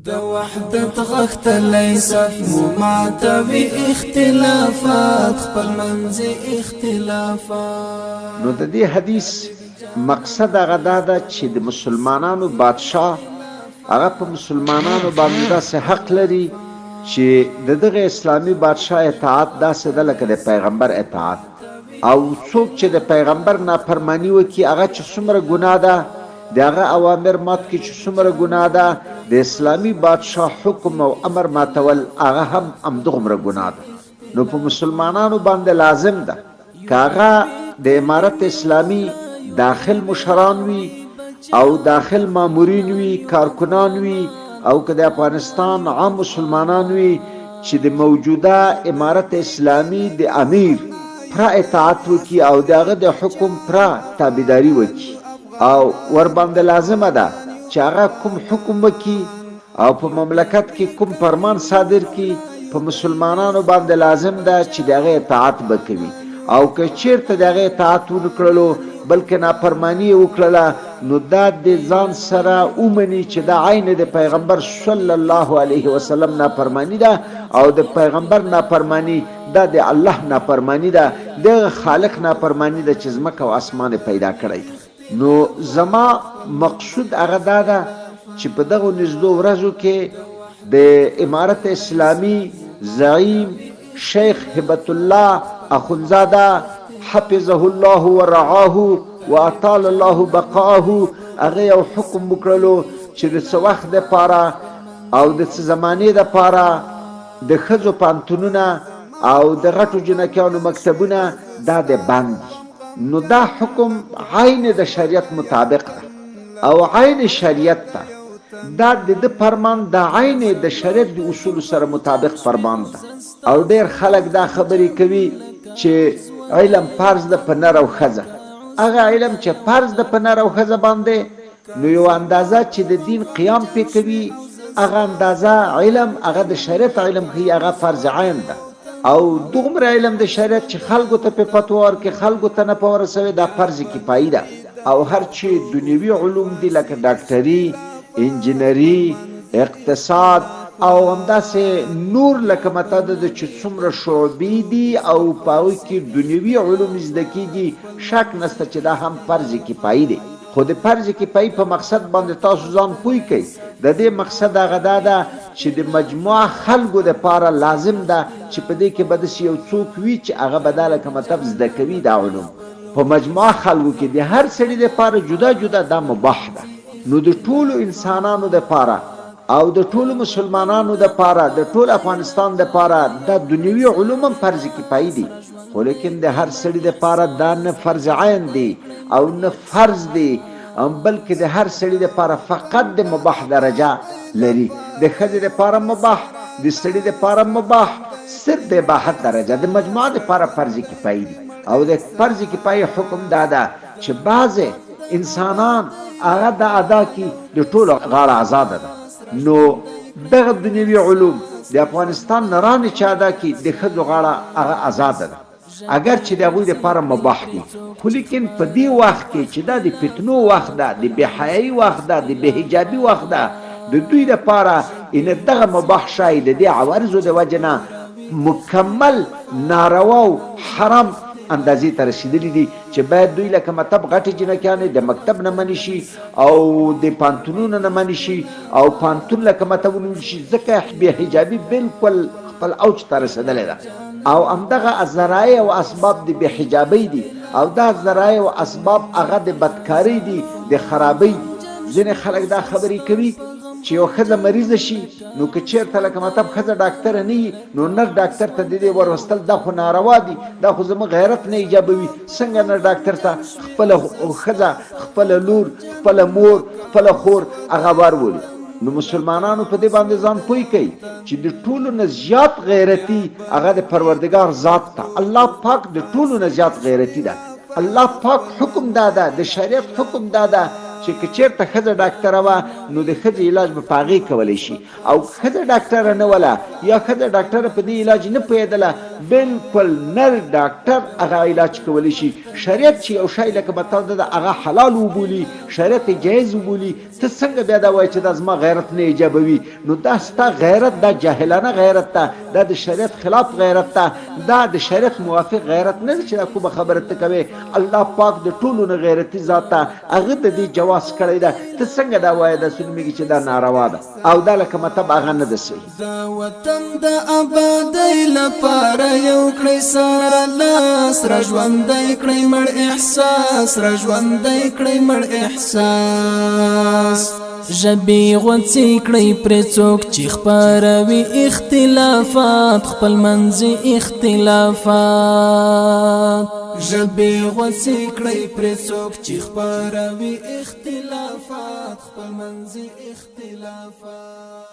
د وحدت غختلی صف مماتوي اختلافات خپل منځي اختلافات. نو د دې حدیث مقصد هغه دا ده چې د مسلمانانو بادشاه هغه په مسلمانانو باندې داسې حق لري چې دغه اسلامي بادشاه اطاعت داسې ده لکه د پیغمبر اطاعت، او څوک چې د پیغمبر نافرمانی وکړي هغه چې څومره ګناه ده، د هغه اوامر مات کړي چې څومره ګناه ده، د اسلامي بادشاه حکم او امر ماتول هغه هم همدغومره ګناه ده. نو په مسلمانانو باندې لازم ده که هغه د امارت اسلامي داخل مشران وي او داخل مامورین وي، کارکنان وي، او که د افغانستان عام مسلمانان وي چې د موجوده امارت اسلامي د امیر پرا اطاعت وکړي او د هغه د حکم پرا تابعداري وکړي، او ور باندې لازمه ده چې هغه کوم حکم وکړي او په مملکت کې کوم فرمان صادر کړي، په مسلمانانو باندې لازم ده چې د هغه اطاعت وکړي، او که چیرته د هغه اطاعت ونه کړلو بلکې نافرمانی وکړله نو دا د ځان سره ومني چې دا عین د پیغمبر صلی الله علیه وسلم نافرمانی ده، او د پیغمبر نافرمانی دا د الله نافرمانی ده، د خالق نافرمانی ده چې ځمکه او اسمان پیدا کړی. نو زما مقصود هغه دا ده چې په دغه نږدې ورځو کې د امارت اسلامي زعیم شیخ هبت الله اخونزاده حفظه الله ورعاه واطال الله بقاءه هغه یو حکم وکړلو چې د څه وخت دپاره او د څه زمانې دپاره د ښځو پانتونونه او د غټو جنکیانو مکتبونه دا د بند دي. نو دا حکم عین د شریعت مطابق ده او عین شریعت ده، دا د فرمان د عین د شریعت د اصول سره مطابق فرمان ده. او ډیر خلک دا خبرې کوي چې علم فرض ده په نر او ښځه، هغه علم چې فرض ده په نر او ښځه باندې نو یو اندازه چې د دین قیام پې کوي هغه اندازه علم هغه د شریعت علم ښیي، هغه فرض عین ده. او دومره علم د شریعت چې خلکو ته پې فتوا ورکړي خلکو ته نه په ورسوي دا فرض کفایي ده. او هر چې دنیوي علوم دي لکه ډاکټري، انجینري، اقتصاد او همداسې نور لکه متعدد چې څومره شعبې دي او په هغوی کې دنیوي علوم زده کېږي، شک نشته چې دا هم فرض کفایي دی. خو د فرض کفایي په مقصد باندې تاسو ځان پوه کړئ. د دې مقصد هغه دا ده چې د مجموعه خلکو دپاره لازم ده چې په دې کې به داسې یو څوک وي چې هغه به دا لکه مطلب زده کوي دا علوم په مجموعه خلکو کې د هر سړي دپاره جدا جدا دا مباح ده. نو د ټولو انسانانو دپاره او د ټولو مسلمانانو دپاره د ټول افغانستان دپاره دا دنیوي علوم هم فرض کفایي دي، خو لیکن د هر سړي دپاره دا نه فرض عین دی او نه فرض دی، بلکې د هر سړي دپاره فقط د مباح درجه لري. د ښځې دپاره مباح، د سړي دپاره مباح، صرف د اباحت درجه د مجموعه دپاره فرض کفایي دي. او د فرض کفایي حکم دا ده چې بعضې انسانان هغه د ادا کړي د ټولو غاړه آزاده ده. نو دغه دنیوي علوم د افغانستان نرانې چې ادا کړي د ښځو غاړه هغه آزاده ده، اگر چې د هغوی دپاره مباح دي. خو لیکن په دې وخت کې چې دا د فتنو وخت ده، د بېحیایي وخت ده، د بېحجابي وخت ده، د دوی دپاره دغه مباح شی د دې عوارضو د وجې نه مکمل ناروا او حرام اندازې ته رسېدلي دي چې باید دوی لکه مطلب غټې جنکیانې د مکتب نه منې شي او د پانتونونو نه منې شي او پانتون لکه مطلب ونیول شي، ځکه بېحجابي بلکل خپل اوج ته رسېدلی ده. او همدغه ذرایع او اسباب د بېحجابۍ دي او دا ذرایع او اسباب هغه د بدکارۍ دي، د خرابۍ دي. ځینې خلک دا خبرې کوي چې یو ښځه مریضه شي نو که چېرته لکه مطلب ښځه ډاکټره نه وي نو نر ډاکټر ته د دې وروستل دا خو ناروا دي، دا خو زموږ غیرت نه ایجابوي. څنګه نر ډاکټر ته خپله ښځه، خپله لور، خپله مور، خپله خور هغه ورولي؟ نو مسلمانانو په دې باندې ځان پوه کوي چې د ټولو نه زیات غیرتي هغه د پروردګار ذات ته، الله پاک د ټولو نه زیات غیرتي ده. الله پاک حکم دا ده، د شریعت حکم دا ده چې که چېرته ښځه ډاکټره وه نو د ښځې علاج به په هغې کولی شي، او ښځه ډاکټره نه وله یا ښځه ډاکټره په دې علاج نه پوهېدله بلکل نر ډاکټر هغه علاج کولی شي. شریعت چې یو شی لکه مطلب ده هغه حلال وبولي، شریعت یې جایز وبولي، ته څنګه بیا دا وایي چې دا زما غیرت نه ایجابوي؟ نو دا ستا غیرت دا جاهلانه غیرت ده، دا د شریعت خلاف غیرت ده، دا د شریعت موافق غیرت نه ده چې دا کومه خبره ته کوې. الله پاک د ټولو نه غیرتي ذات ده، هغه د دې جواز کړی ده. ته څنګه دا وایې دا سنمیږي چې دا ناروا ده او دا لکه مطلب هغه نه ده صحیح. دا وطن د آبادۍ لپاره یو کړئ سره لاس، را ژوندی کړئ مړ احساس، را ژوندی کړئ مړ احساس. ژبې غوڅې کړئ پرې څوک چې خپروي اختلافات، خپل منځي اختلافات. ژبې غوڅې کړئ پرې څوک چې خپروي اختلافات، خپل منځي اختلافات.